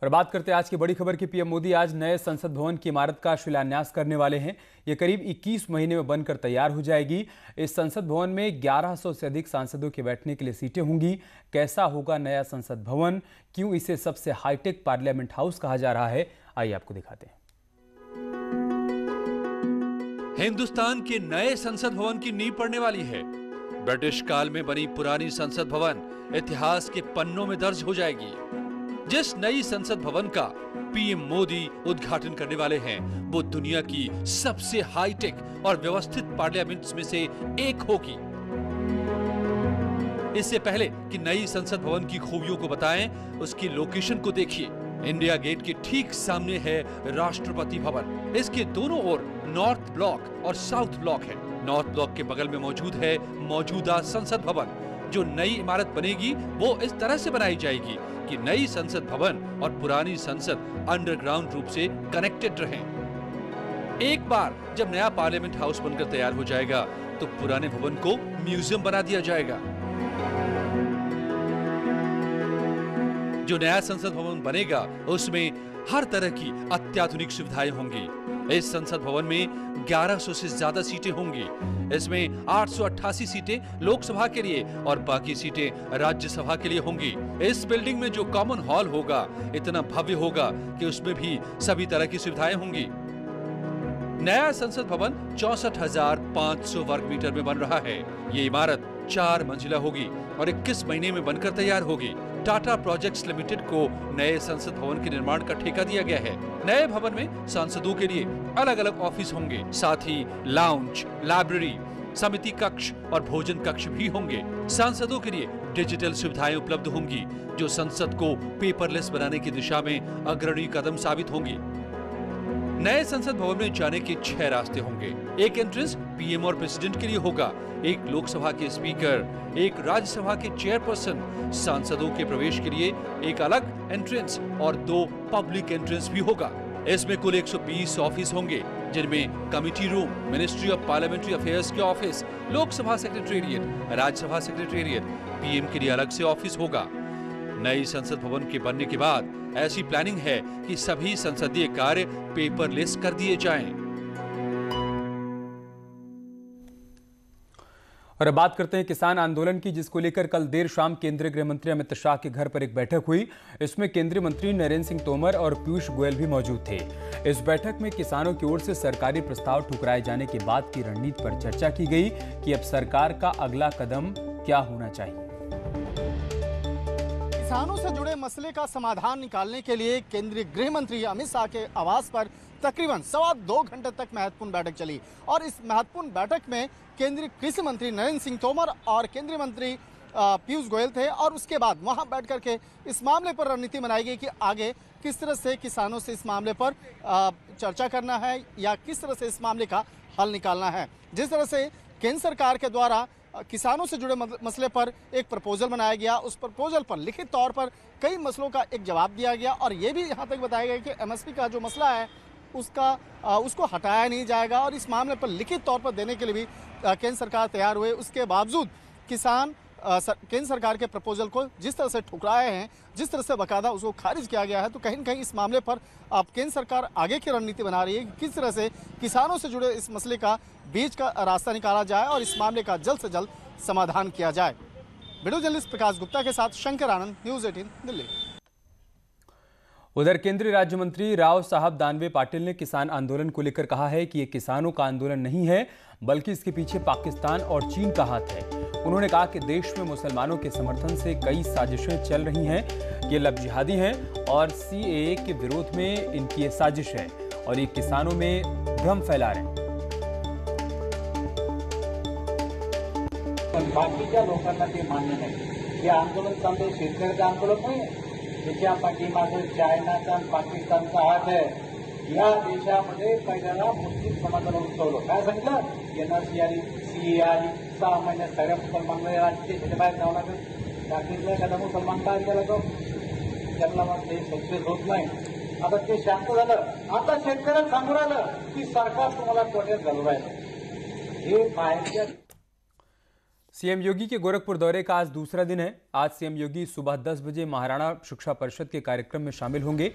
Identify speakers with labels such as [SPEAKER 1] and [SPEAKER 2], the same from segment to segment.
[SPEAKER 1] और बात करते हैं आज की बड़ी खबर की। पीएम मोदी आज नए संसद भवन की इमारत का शिलान्यास करने वाले हैं। ये करीब 21 महीने में बनकर तैयार हो जाएगी। इस संसद भवन में 1100 से अधिक सांसदों के बैठने के लिए सीटें होंगी। कैसा होगा नया संसद भवन, क्यों इसे सबसे हाईटेक पार्लियामेंट हाउस कहा जा रहा है, आइए आपको दिखाते हैं।
[SPEAKER 2] हिंदुस्तान के नए संसद भवन की नींव पड़ने वाली है। ब्रिटिश काल में बनी पुरानी संसद भवन इतिहास के पन्नों में दर्ज हो जाएगी। जिस नई संसद भवन का पीएम मोदी उद्घाटन करने वाले हैं, वो दुनिया की सबसे हाईटेक और व्यवस्थित पार्लियामेंट्स में से एक होगी। इससे पहले कि नई संसद भवन की खूबियों को बताएं, उसकी लोकेशन को देखिए। इंडिया गेट के ठीक सामने है राष्ट्रपति भवन। इसके दोनों ओर नॉर्थ ब्लॉक और साउथ ब्लॉक है। नॉर्थ ब्लॉक के बगल में मौजूद है मौजूदा संसद भवन। जो नई इमारत बनेगी वो इस तरह से बनाई जाएगी कि नई संसद भवन और पुरानी संसद अंडरग्राउंड रूप से कनेक्टेड रहें। एक बार जब नया पार्लियामेंट हाउस बनकर तैयार हो जाएगा तो पुराने भवन को म्यूजियम बना दिया जाएगा। जो नया संसद भवन बनेगा उसमें हर तरह की अत्याधुनिक सुविधाएं होंगी। इस संसद भवन में 1100 से ज्यादा सीटें होंगी। इसमें 888 सीटें लोकसभा के लिए और बाकी सीटें राज्यसभा के लिए होंगी। इस बिल्डिंग में जो कॉमन हॉल होगा इतना भव्य होगा कि उसमें भी सभी तरह की सुविधाएं होंगी। नया संसद भवन 64,500 वर्ग मीटर में बन रहा है। ये इमारत 4 मंजिला होगी और 21 महीने में बनकर तैयार होगी। टाटा प्रोजेक्ट्स लिमिटेड को नए संसद भवन के निर्माण का ठेका दिया गया है। नए भवन में सांसदों के लिए अलग अलग ऑफिस होंगे, साथ ही लाउंज, लाइब्रेरी, समिति कक्ष और भोजन कक्ष भी होंगे। सांसदों के लिए डिजिटल सुविधाएं उपलब्ध होंगी, जो संसद को पेपरलेस बनाने की दिशा में अग्रणी कदम साबित होंगी। नए संसद भवन में जाने के 6 रास्ते होंगे। एक एंट्रेंस पीएम और प्रेसिडेंट के लिए होगा, एक लोकसभा के स्पीकर, एक राज्यसभा के चेयरपर्सन, सांसदों के प्रवेश के लिए एक अलग एंट्रेंस और 2 पब्लिक एंट्रेंस भी होगा। इसमें कुल 120 ऑफिस होंगे, जिनमें committee room, ministry of parliamentary affairs के office, Lok Sabha secretariat, Rajya Sabha secretariat, PM के लिए अलग से ऑफिस होगा। नई संसद भवन के बनने के बाद ऐसी प्लानिंग है कि सभी संसदीय कार्य पेपरलेस कर दिए जाएं।
[SPEAKER 1] और अब बात करते हैं किसान आंदोलन की, जिसको लेकर कल देर शाम केंद्रीय गृह मंत्री अमित शाह के घर पर एक बैठक हुई। इसमें केंद्रीय मंत्री नरेंद्र सिंह तोमर और पीयूष गोयल भी मौजूद थे। इस बैठक में किसानों की ओर से सरकारी प्रस्ताव ठुकराए जाने के बाद की रणनीति पर चर्चा की गई कि अब सरकार का अगला कदम क्या होना चाहिए।
[SPEAKER 3] किसानों से जुड़े मसले का समाधान निकालने के लिए केंद्रीय गृह मंत्री अमित शाह के आवास पर तकरीबन 2.25 घंटे तक महत्वपूर्ण बैठक चली और इस महत्वपूर्ण बैठक में केंद्रीय कृषि मंत्री नरेंद्र सिंह तोमर और केंद्रीय मंत्री पीयूष गोयल थे। और उसके बाद वहां बैठ करके इस मामले पर रणनीति बनाई गई कि आगे किस तरह से किसानों से इस मामले पर चर्चा करना है या किस तरह से इस मामले का हल निकालना है। जिस तरह से केंद्र सरकार के द्वारा किसानों से जुड़े मसले पर एक प्रपोजल बनाया गया, उस प्रपोजल पर लिखित तौर पर कई मसलों का एक जवाब दिया गया और ये भी यहाँ तक बताया गया कि एमएसपी का जो मसला है उसको हटाया नहीं जाएगा और इस मामले पर लिखित तौर पर देने के लिए भी केंद्र सरकार तैयार हुए। उसके बावजूद किसान केंद्र सरकार के प्रपोजल को जिस तरह से ठुकराए हैं, जिस तरह से बाकायदा उसको खारिज किया गया है, तो कहीं न कहीं इस मामले पर अब केंद्र सरकार आगे की रणनीति बना रही है कि किस तरह से किसानों से जुड़े इस मसले का बीच का रास्ता निकाला जाए और इस मामले का जल्द से जल्द समाधान किया जाए। वीडियो जर्नलिस्ट प्रकाश गुप्ता के साथ शंकर आनंद, न्यूज़ 18 दिल्ली।
[SPEAKER 1] उधर केंद्रीय राज्य मंत्री राव साहब दानवे पाटिल ने किसान आंदोलन को लेकर कहा है कि ये किसानों का आंदोलन नहीं है, बल्कि इसके पीछे पाकिस्तान और चीन का हाथ है। उन्होंने कहा कि देश में मुसलमानों के समर्थन से कई साजिशें चल रही हैं। ये लब जिहादी हैं और सीएए के विरोध में इनकी ये साजिश है और ये किसानों में भ्रम फैला रहे हैं।
[SPEAKER 4] बाकीच्या लोकांना ते मान्य नाही। हे आंदोलन चाललंय शेतकऱ्याचं आंदोलन नाही, त्याच्या पाठीमागे चायनाचा आणि पाकिस्तानचा हात आहे। या देशामध्ये पहिल्यांदा मुस्लिम समाजाला उचललं, काय सांगितलं, एनआरसी आली, सीए आली, 6 महिन्यात सगळ्या मुसलमानांना राज्याच्या बाहेर जावं लागेल। रात्रीतला एखादा मुसलमान काय केला तो त्यांना मग ते सक्सेस होत नाही। आता ते शांत झालं, आता शेतकऱ्यांना सांगू राहिलं की सरकार तुम्हाला तोट्यात घालू राहिलं। हे बाहेरच्या
[SPEAKER 1] सीएम योगी के गोरखपुर दौरे का आज दूसरा दिन है। आज सीएम योगी सुबह 10 बजे महाराणा शिक्षा परिषद के कार्यक्रम में शामिल होंगे।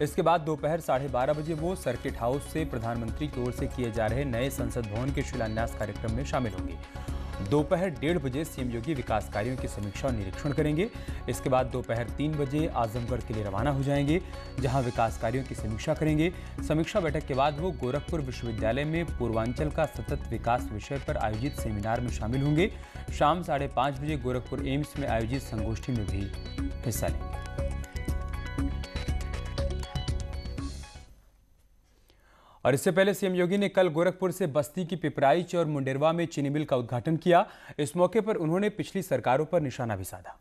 [SPEAKER 1] इसके बाद दोपहर 12:30 बजे वो सर्किट हाउस से प्रधानमंत्री की ओर से किए जा रहे नए संसद भवन के शिलान्यास कार्यक्रम में शामिल होंगे। दोपहर 1:30 बजे सीएम योगी विकास कार्यों की समीक्षा और निरीक्षण करेंगे। इसके बाद दोपहर 3 बजे आजमगढ़ के लिए रवाना हो जाएंगे, जहां विकास कार्यों की समीक्षा करेंगे। समीक्षा बैठक के बाद वो गोरखपुर विश्वविद्यालय में पूर्वांचल का सतत विकास विषय पर आयोजित सेमिनार में शामिल होंगे। शाम 5:30 बजे गोरखपुर एम्स में आयोजित संगोष्ठी में भी हिस्सा लेंगे। और इससे पहले सीएम योगी ने कल गोरखपुर से बस्ती की पिपराइच और मुंडेरवा में चीनी मिल का उद्घाटन किया। इस मौके पर उन्होंने पिछली सरकारों पर निशाना भी साधा।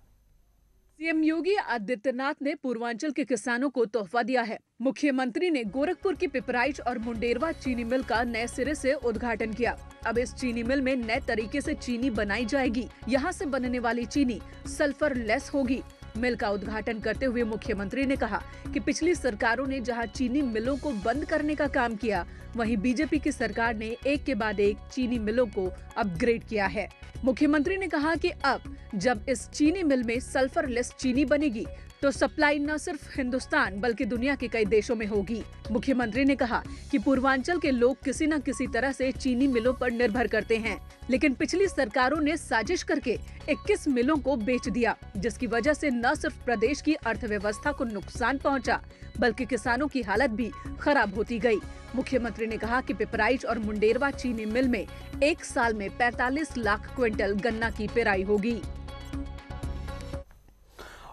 [SPEAKER 5] सीएम योगी आदित्यनाथ ने पूर्वांचल के किसानों को तोहफा दिया है। मुख्यमंत्री ने गोरखपुर की पिपराइच और मुंडेरवा चीनी मिल का नए सिरे से उद्घाटन किया। अब इस चीनी मिल में नए तरीके से चीनी बनाई जाएगी। यहाँ से बनने वाली चीनी सल्फर लेस होगी। मिल का उद्घाटन करते हुए मुख्यमंत्री ने कहा कि पिछली सरकारों ने जहां चीनी मिलों को बंद करने का काम किया, वहीं बीजेपी की सरकार ने एक के बाद एक चीनी मिलों को अपग्रेड किया है। मुख्यमंत्री ने कहा कि अब जब इस चीनी मिल में सल्फर लेस चीनी बनेगी तो सप्लाई न सिर्फ हिंदुस्तान बल्कि दुनिया के कई देशों में होगी। मुख्यमंत्री ने कहा कि पूर्वांचल के लोग किसी न किसी तरह से चीनी मिलों पर निर्भर करते हैं, लेकिन पिछली सरकारों ने साजिश करके 21 मिलों को बेच दिया, जिसकी वजह से न सिर्फ प्रदेश की अर्थव्यवस्था को नुकसान पहुंचा बल्कि किसानों की हालत भी खराब होती गई। मुख्यमंत्री ने कहा कि पिपराइच और मुंडेरवा चीनी मिल में एक साल में 45 लाख क्विंटल गन्ना की पेराई होगी।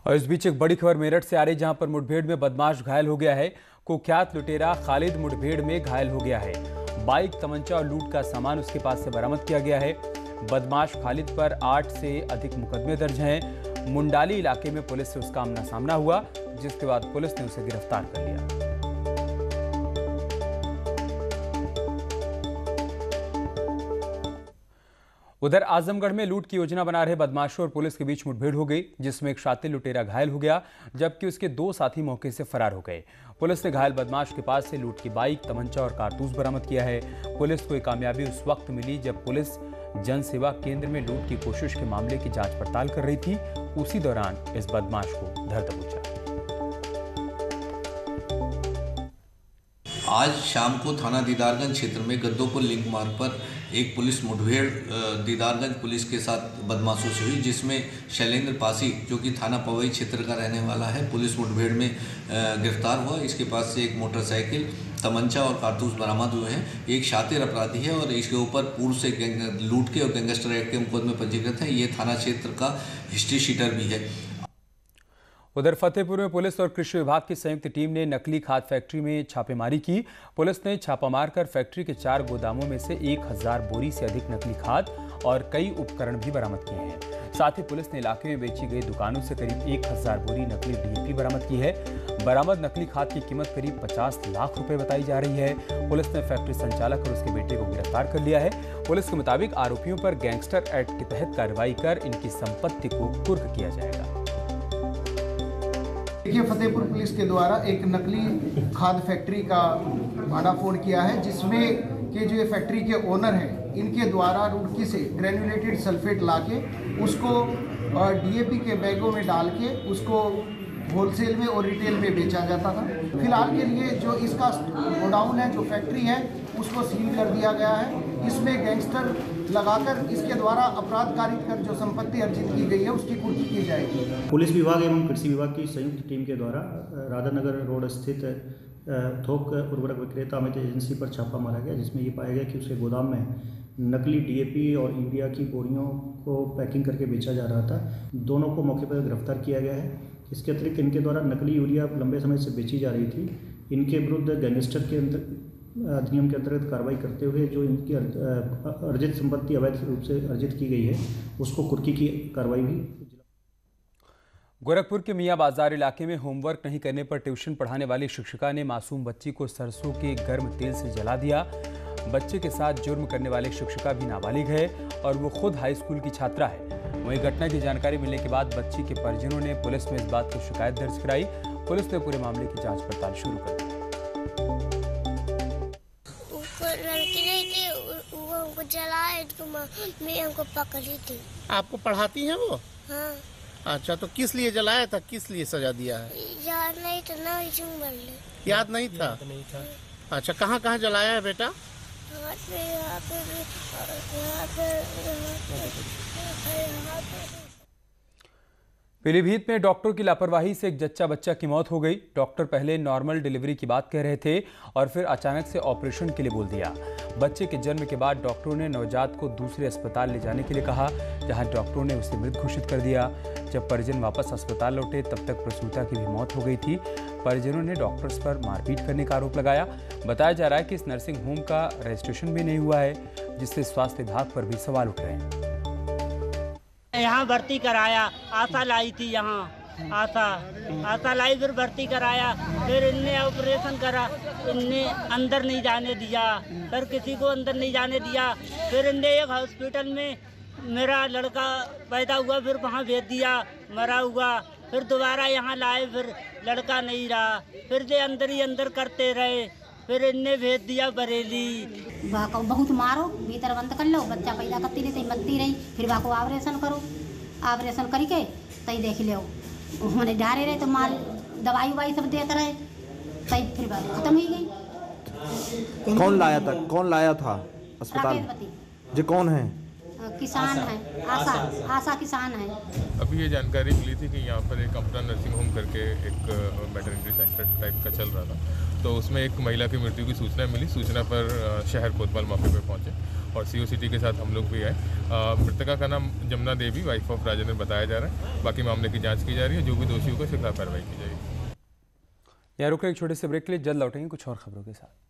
[SPEAKER 1] और इस बीच एक बड़ी खबर मेरठ से आ रही, जहां पर मुठभेड़ में बदमाश घायल हो गया है। कुख्यात लुटेरा खालिद मुठभेड़ में घायल हो गया है। बाइक, तमंचा और लूट का सामान उसके पास से बरामद किया गया है। बदमाश खालिद पर 8 से अधिक मुकदमे दर्ज हैं। मुंडाली इलाके में पुलिस से उसका आमना सामना हुआ, जिसके बाद पुलिस ने उसे गिरफ्तार कर लिया। उधर आजमगढ़ में लूट की योजना बना रहे बदमाशों और पुलिस के बीच मुठभेड़ हो गई, जिसमें एक शातिर लुटेरा घायल हो गया, जबकि उसके 2 साथी मौके से फरार हो गए। पुलिस ने घायल बदमाश के पास से लूट की बाइक, तमंचा और कारतूस बरामद किया है। पुलिस को ये कामयाबी उस वक्त मिली जब पुलिस जन सेवा केंद्र में लूट की कोशिश के मामले की जांच पड़ताल कर रही थी। उसी दौरान इस बदमाश को धर दबोचा।
[SPEAKER 6] आज शाम को थाना दीदारगंज क्षेत्र में गद्दोपुर लिंक मार्ग पर एक पुलिस मुठभेड़ दीदारगंज पुलिस के साथ बदमाशों से हुई, जिसमें शैलेंद्र पासी जो कि थाना पवई क्षेत्र का रहने वाला है, पुलिस मुठभेड़ में गिरफ्तार हुआ। इसके पास से एक मोटरसाइकिल, तमंचा और कारतूस बरामद हुए हैं। एक शातिर अपराधी है और इसके ऊपर पूर्व से लूट के और गैंगस्टर एक्ट के मुकदमे पंजीकृत हैं। ये थाना क्षेत्र का हिस्ट्री शीटर भी है।
[SPEAKER 1] उधर फतेहपुर में पुलिस और कृषि विभाग की संयुक्त टीम ने नकली खाद फैक्ट्री में छापेमारी की। पुलिस ने छापा मारकर फैक्ट्री के 4 गोदामों में से 1000 बोरी से अधिक नकली खाद और कई उपकरण भी बरामद किए हैं। साथ ही पुलिस ने इलाके में बेची गई दुकानों से करीब 1000 बोरी नकली डीएपी बरामद की है। बरामद नकली खाद की कीमत करीब 50 लाख रुपए बताई जा रही है। पुलिस ने फैक्ट्री संचालक और उसके बेटे को गिरफ्तार कर लिया है। पुलिस के मुताबिक आरोपियों पर गैंगस्टर एक्ट के तहत कार्रवाई कर इनकी संपत्ति को कुर्क किया जाएगा।
[SPEAKER 7] देखिए, फतेहपुर पुलिस के द्वारा एक नकली खाद फैक्ट्री का भांडाफोड़ किया है, जिसमें कि जो ये फैक्ट्री के ओनर हैं, इनके द्वारा रुड़की से ग्रेनुलेटेड सल्फेट लाके उसको डीएपी के बैगों में डाल के उसको होलसेल में और रिटेल में बेचा जाता था। फिलहाल के लिए जो इसका गोडाउन है, जो फैक्ट्री है, उसको सील कर दिया गया है। इसमें गैंगस्टर लगाकर इसके द्वारा अपराध कारित कर जो संपत्ति अर्जित की गई है उसकी कुर्की की जाएगी।
[SPEAKER 8] पुलिस विभाग एवं कृषि विभाग की संयुक्त टीम के द्वारा राधानगर रोड स्थित थोक उर्वरक विक्रेता अमित एजेंसी पर छापा मारा गया, जिसमें ये पाया गया कि उसके गोदाम में नकली डीएपी और यूरिया की बोरियों को पैकिंग करके बेचा जा रहा था। दोनों को मौके पर गिरफ्तार किया गया है। इसके अतिरिक्त इनके द्वारा नकली यूरिया लंबे समय से बेची जा रही थी। इनके विरुद्ध गैंगस्टर के अधिनियम के अंतर्गत कार्रवाई करते हुए जो इनकी अर्जित संपत्ति अवैध रूप से अर्जित की गई है, उसको कुर्की की कार्रवाई भी।
[SPEAKER 1] गोरखपुर के मियां बाजार इलाके में होमवर्क नहीं करने पर ट्यूशन पढ़ाने वाली शिक्षिका ने मासूम बच्ची को सरसों के गर्म तेल से जला दिया। बच्चे के साथ जुर्म करने वाली शिक्षिका भी नाबालिग है और वो खुद हाई स्कूल की छात्रा है। वहीं घटना की जानकारी मिलने के बाद बच्ची के परिजनों ने पुलिस में इस बात की शिकायत दर्ज कराई। पुलिस ने पूरे मामले की जांच पड़ताल शुरू कर दी।
[SPEAKER 9] लड़की ने कि वो हमको जलाए मैं हमको पकड़ी थी।
[SPEAKER 3] आपको पढ़ाती हैं वो?
[SPEAKER 9] हाँ।
[SPEAKER 3] अच्छा, तो किस लिए जलाया था, किस लिए सजा दिया है?
[SPEAKER 9] याद नहीं था ना,
[SPEAKER 3] याद नहीं था? अच्छा, कहाँ कहाँ जलाया है बेटा?
[SPEAKER 9] यहाँ पे भी, यहाँ पे।
[SPEAKER 1] पीलीभीत में डॉक्टर की लापरवाही से एक जच्चा बच्चा की मौत हो गई। डॉक्टर पहले नॉर्मल डिलीवरी की बात कह रहे थे और फिर अचानक से ऑपरेशन के लिए बोल दिया। बच्चे के जन्म के बाद डॉक्टरों ने नवजात को दूसरे अस्पताल ले जाने के लिए कहा, जहां डॉक्टरों ने उसे मृत घोषित कर दिया। जब परिजन वापस अस्पताल लौटे तब तक प्रसूता की भी मौत हो गई थी। परिजनों ने डॉक्टर्स पर मारपीट करने का आरोप लगाया। बताया जा रहा है कि इस नर्सिंग होम का रजिस्ट्रेशन भी नहीं हुआ है, जिससे स्वास्थ्य विभाग पर भी सवाल उठ रहे हैं।
[SPEAKER 10] यहाँ भर्ती कराया, आशा लाई थी यहाँ, आशा लाई, फिर भर्ती कराया, फिर इनने ऑपरेशन करा, इनने अंदर नहीं जाने दिया, फिर किसी को अंदर नहीं जाने दिया। फिर इनने एक हॉस्पिटल में मेरा लड़का पैदा हुआ, फिर वहाँ भेज दिया मरा हुआ। फिर दोबारा यहाँ लाए, फिर लड़का नहीं रहा, फिर से अंदर ही अंदर करते रहे, फिर इनने भेज दिया बरेली।
[SPEAKER 11] बहुत मारो, भीतर बंद कर लो, बच्चा पैदा करती रही, मरती रही, फिर वाको ऑपरेशन करो, ऑपरेशन करके तई देख लो, मैंने डारे रहे तो माल दवाई ववाई सब देते रहे, तई फिर बात खत्म ही गई।
[SPEAKER 12] कौन लाया था अस्पताल? जो कौन है?
[SPEAKER 11] किसान है, आशा किसान है।
[SPEAKER 13] अभी ये जानकारी मिली थी कि यहाँ पर एक अपना नर्सिंग होम करके एक मैटरनिटी सेंटर टाइप का चल रहा था, तो उसमें एक महिला की मृत्यु की सूचना मिली। सूचना पर शहर कोतवाल मौके पर पहुंचे और COCT के साथ हम लोग भी आए। मृतका का नाम जमुना देवी वाइफ ऑफ राजेंद्र बताया जा रहा है। बाकी मामले की जाँच की जा रही है, जो भी दोषी होगा उसके खिलाफ कार्रवाई की जाएगी।
[SPEAKER 1] यहाँ रुक एक छोटे से ब्रेक के लिए, जल्द लौटेंगे कुछ और खबरों के साथ।